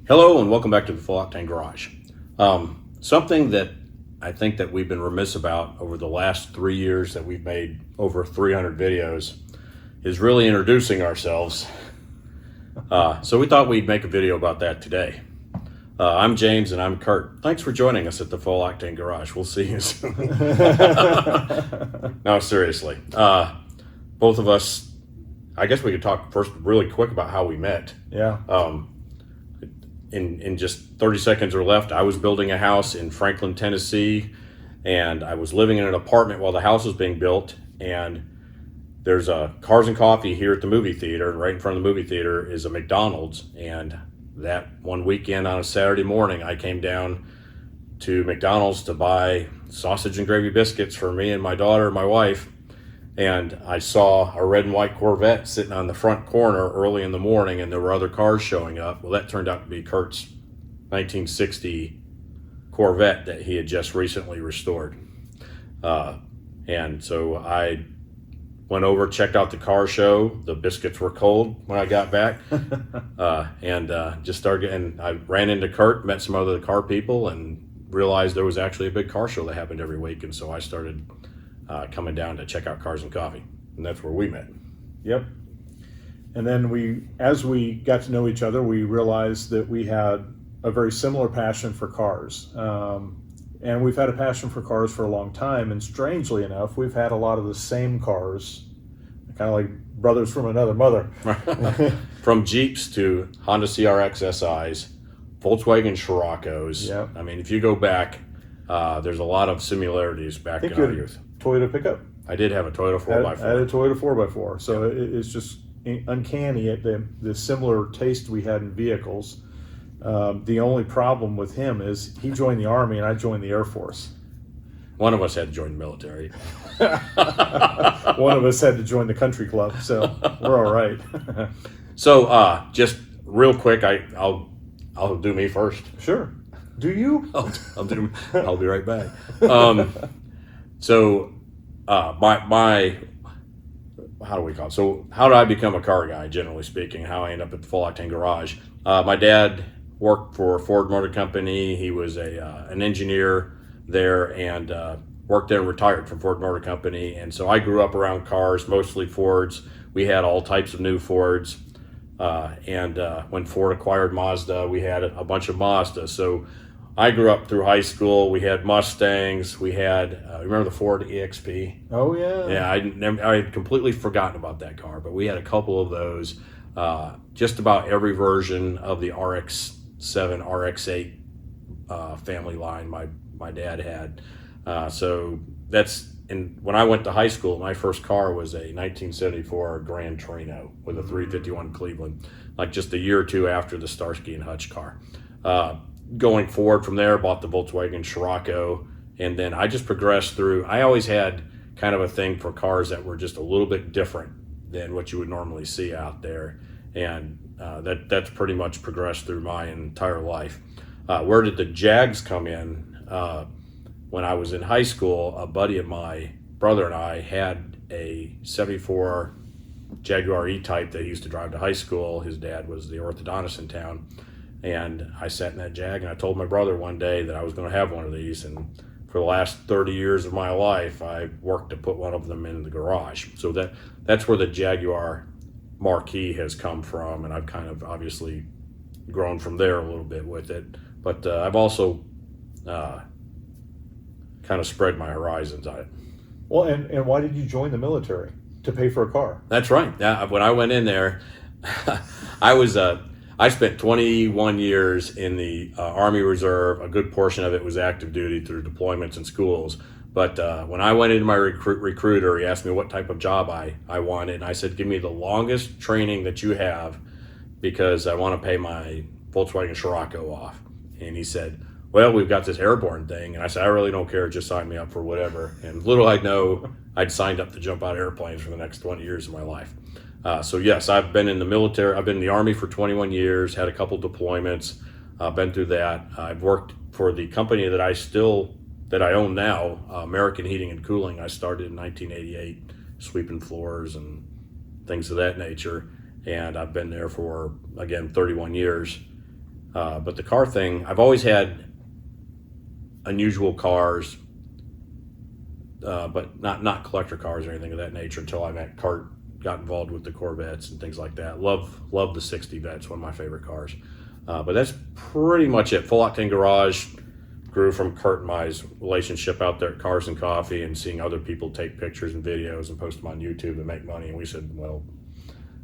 Hello and welcome back to the Full Octane Garage. Something that I think that we've been remiss about over the last 3 years that we've made over 300 videos is really introducing ourselves. So we thought we'd make a video about that today. I'm James and I'm Curt. Thanks for joining us at the Full Octane Garage. We'll see you soon. No, seriously. Both of us, I guess we could talk first really quick about how we met. Yeah. In just 30 seconds or left, I was building a house in Franklin, Tennessee, and I was living in an apartment while the house was being built. And there's a Cars and Coffee here at the movie theater, and right in front of the movie theater is a McDonald's. And that one weekend on a Saturday morning, I came down to McDonald's to buy sausage and gravy biscuits for me and my daughter and my wife. And I saw a red and white Corvette sitting on the front corner early in the morning, and there were other cars showing up. Well, that turned out to be Curt's 1960 Corvette that he had just recently restored. And so I went over, checked out the car show. The biscuits were cold when I got back. Just started, and I ran into Curt, met some other car people, and realized there was actually a big car show that happened every week. And so I started coming down to check out Cars and Coffee, and that's where we met. Yep. And then as we got to know each other, we realized that we had a very similar passion for cars. And we've had a passion for cars for a long time, and strangely enough, we've had a lot of the same cars, kind of like brothers from another mother. From Jeeps to Honda CRX SIs, Volkswagen Scirocco's. Yep. I mean, if you go back, there's a lot of similarities back in our youth. Toyota pickup. I did have a Toyota 4x4. I had a Toyota 4x4. So it's just uncanny at the similar taste we had in vehicles. The only problem with him is he joined the Army and I joined the Air Force. One of us had to join the military. One of us had to join the country club, so we're all right. So just real quick, I'll do me first. Sure. Do you? I'll be right back. So my how do we call it? So how did I become a car guy, generally speaking, how I ended up at the Full Octane Garage? My dad worked for Ford Motor Company. He was an engineer there and worked there and retired from Ford Motor Company. And so I grew up around cars, mostly Fords. We had all types of new Fords. When Ford acquired Mazda, we had a bunch of Mazda. So I grew up through high school. We had Mustangs. We had, remember the Ford EXP? Oh, yeah. Yeah, I had completely forgotten about that car, but we had a couple of those. Just about every version of the RX-7, RX-8 family line my dad had. When I went to high school, my first car was a 1974 Grand Torino with a 351 Cleveland, like just a year or two after the Starsky and Hutch car. Going forward from there, bought the Volkswagen Scirocco, and then I just progressed through. I always had kind of a thing for cars that were just a little bit different than what you would normally see out there, and that's pretty much progressed through my entire life. Where did the Jags come in? When I was in high school, a buddy of my brother and I had a 74 Jaguar E-Type that he used to drive to high school. His dad was the orthodontist in town. And I sat in that Jag and I told my brother one day that I was going to have one of these. And for the last 30 years of my life, I worked to put one of them in the garage. So that's where the Jaguar Marquis has come from. And I've kind of obviously grown from there a little bit with it. But I've also kind of spread my horizons on it. Well, and why did you join the military? To pay for a car? That's right. Yeah, when I went in there, I spent 21 years in the Army Reserve. A good portion of it was active duty through deployments and schools. But when I went into my recruiter, he asked me what type of job I wanted, and I said, give me the longest training that you have, because I want to pay my Volkswagen Scirocco off. And he said, well, we've got this airborne thing. And I said, I really don't care, just sign me up for whatever. And little I know, I'd signed up to jump out of airplanes for the next 20 years of my life. So yes, I've been in the military. I've been in the Army for 21 years, had a couple deployments, been through that. I've worked for the company that I own now, American Heating and Cooling. I started in 1988, sweeping floors and things of that nature. And I've been there for, again, 31 years. But the car thing, I've always had unusual cars, but not collector cars or anything of that nature until I met Curt, got involved with the Corvettes and things like that. Love the 60 Vets, one of my favorite cars. But that's pretty much it. Full Octane Garage grew from Curt and my relationship out there at Cars and Coffee and seeing other people take pictures and videos and post them on YouTube and make money. And we said, well...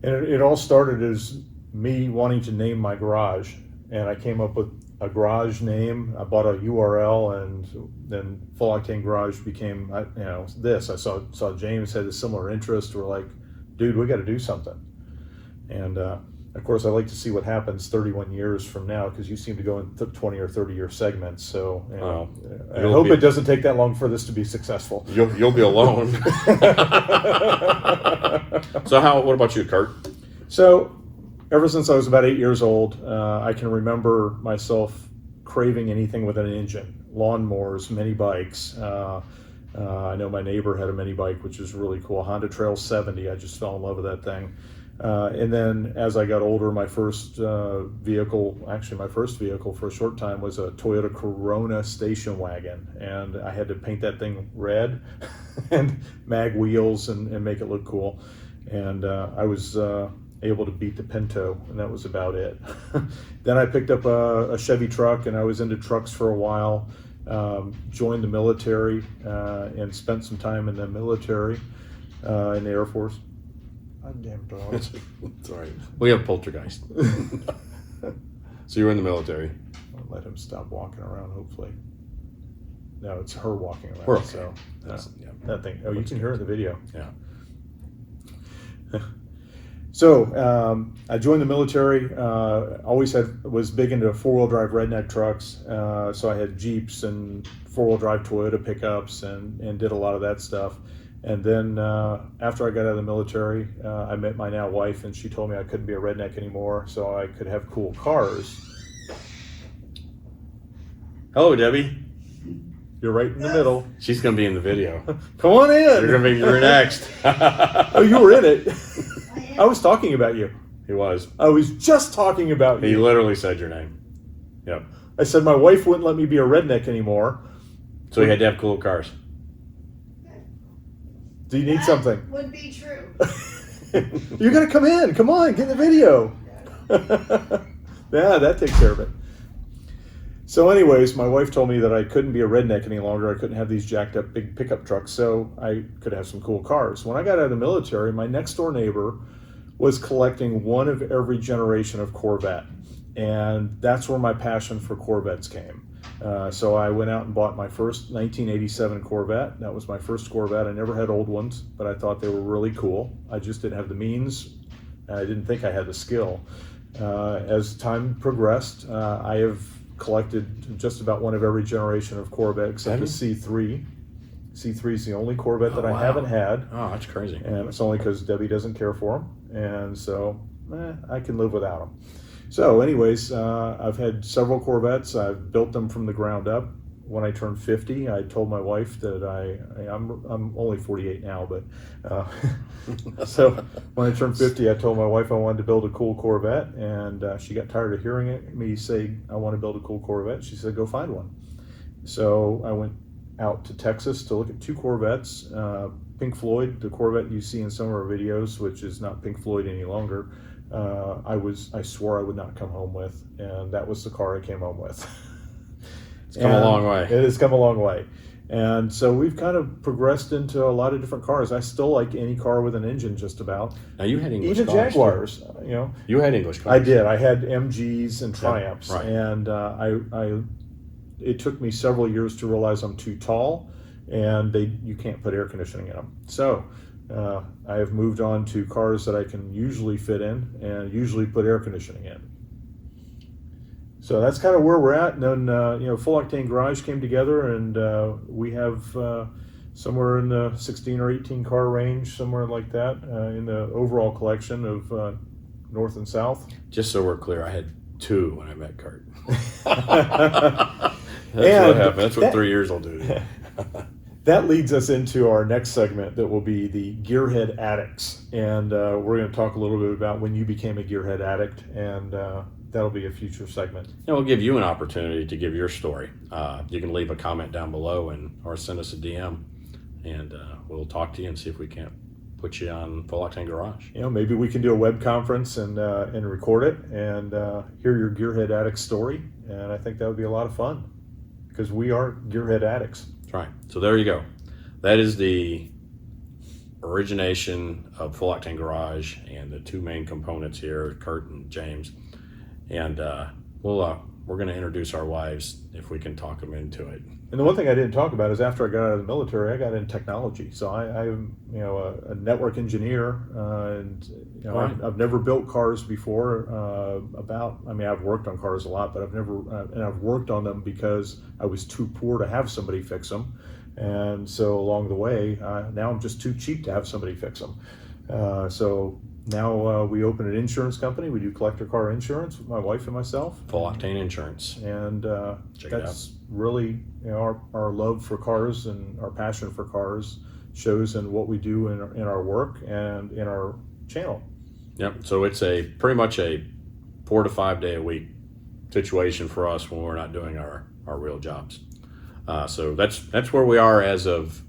And it all started as me wanting to name my garage. And I came up with a garage name. I bought a URL, and then Full Octane Garage became, this. I saw James had a similar interest. We're like, dude, we got to do something. And of course, I like to see what happens 31 years from now, because you seem to go in 20 or 30-year segments. So I hope it doesn't take that long for this to be successful. You'll be alone. So what about you, Curt? So ever since I was about 8 years old, I can remember myself craving anything with an engine. Lawnmowers, mini bikes. I know my neighbor had a mini bike, which is really cool. Honda Trail 70. I just fell in love with that thing. And then as I got older, my first vehicle for a short time was a Toyota Corona station wagon. And I had to paint that thing red and mag wheels and make it look cool. And I was able to beat the Pinto, and that was about it. Then I picked up a Chevy truck, and I was into trucks for a while. Joined the military and spent some time in the military, in the Air Force. God damn dogs. It's all right. We have poltergeist. So you were in the military. I'll let him stop walking around, hopefully. No, it's her walking around. We're okay. So Yeah. that thing. Oh, you can hear it in the video. Yeah. So I joined the military. Was big into four-wheel drive redneck trucks. So I had Jeeps and four-wheel drive Toyota pickups and did a lot of that stuff. And then after I got out of the military, I met my now wife, and she told me I couldn't be a redneck anymore, so I could have cool cars. Hello, Debbie. You're right in the middle. She's going to be in the video. Come on in. You're next. Oh, you were in it. I was talking about you. He was. I was just talking about you. He literally said your name. Yep. I said my wife wouldn't let me be a redneck anymore. So he had to have cool cars. Do you need something? Would be true. You're going to come in. Come on, get in the video. Yeah, that takes care of it. So anyways, my wife told me that I couldn't be a redneck any longer. I couldn't have these jacked up big pickup trucks, so I could have some cool cars. When I got out of the military, my next door neighbor was collecting one of every generation of Corvette. And that's where my passion for Corvettes came. So I went out and bought my first 1987 Corvette. That was my first Corvette. I never had old ones, but I thought they were really cool. I just didn't have the means, and I didn't think I had the skill. As time progressed, I have collected just about one of every generation of Corvette except the C3. C3 is the only Corvette that I haven't had. Oh, that's crazy. And it's only because Debbie doesn't care for them. And so I can live without them. So anyways, I've had several Corvettes. I've built them from the ground up. When I turned 50, I told my wife that I'm only 48 now, but so when I turned 50, I told my wife I wanted to build a cool Corvette, and she got tired of hearing me say I want to build a cool Corvette. She said, go find one. So I went out to Texas to look at two Corvettes. Pink Floyd, the Corvette you see in some of our videos, which is not Pink Floyd any longer, I swore I would not come home with, and that was the car I came home with. It's come a long way. It has come a long way. And so we've kind of progressed into a lot of different cars. I still like any car with an engine, just about. Now you had English even cars, Jaguars, too. You had English cars. I did. I had MGs and Triumphs, right. and it took me several years to realize I'm too tall and you can't put air conditioning in them. So I have moved on to cars that I can usually fit in and usually put air conditioning in. So that's kind of where we're at. And then Full Octane Garage came together, and we have somewhere in the 16 or 18 car range, somewhere like that, in the overall collection of North and South. Just so we're clear, I had 2 when I met Curt. That's And what happened. That's what 3 years will do to you. That leads us into our next segment that will be the Gearhead Addicts. And we're going to talk a little bit about when you became a Gearhead addict, and that'll be a future segment. And we'll give you an opportunity to give your story. You can leave a comment down below or send us a DM, and we'll talk to you and see if we can't put you on Full Octane Garage. Maybe we can do a web conference and record it and hear your Gearhead Addict story. And I think that would be a lot of fun because we are Gearhead Addicts. That's right. So there you go. That is the origination of Full Octane Garage and the 2 main components here, Curt and James. And we're going to introduce our wives if we can talk them into it. And the one thing I didn't talk about is after I got out of the military, I got into technology. So I'm a network engineer, and Right. I've never built cars before. I've worked on cars a lot, but I've worked on them because I was too poor to have somebody fix them. And so along the way, now I'm just too cheap to have somebody fix them. So now we open an insurance company. We do collector car insurance with my wife and myself. Full Octane Insurance. And Check it that's really our love for cars and our passion for cars shows in what we do in our work and in our channel. Yep. So it's pretty much a 4 to 5 day a week situation for us when we're not doing our real jobs. So that's where we are as of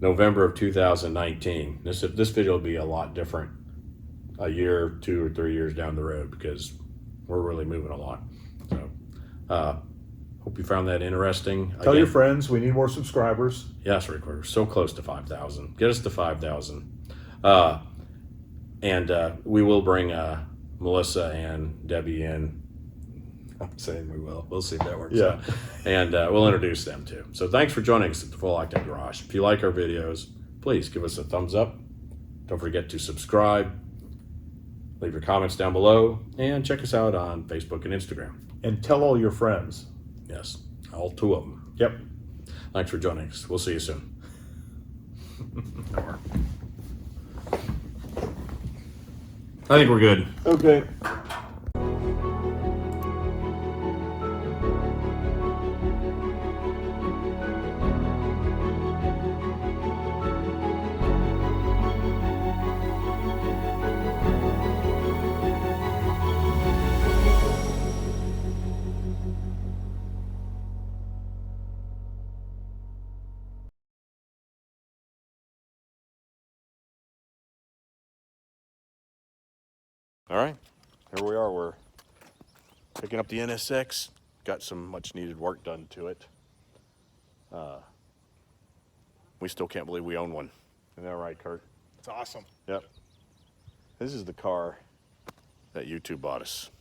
November of 2019. This video will be a lot different a year, 2 or 3 years down the road because we're really moving a lot. So hope you found that interesting. Tell your friends we need more subscribers. Yes, Rick, we're so close to 5,000. Get us to 5,000. And we will bring Melissa and Debbie in. I'm saying we will. We'll see if that works out. And we'll introduce them too. So thanks for joining us at the Full Octane Garage. If you like our videos, please give us a thumbs up. Don't forget to subscribe. Leave your comments down below. And check us out on Facebook and Instagram. And tell all your friends. Yes, all 2 of them. Yep. Thanks for joining us. We'll see you soon. I think we're good. Okay. All right, here we are. We're picking up the NSX. Got some much needed work done to it. We still can't believe we own one. Isn't that right, Curt? It's awesome. Yep. This is the car that you 2 bought us.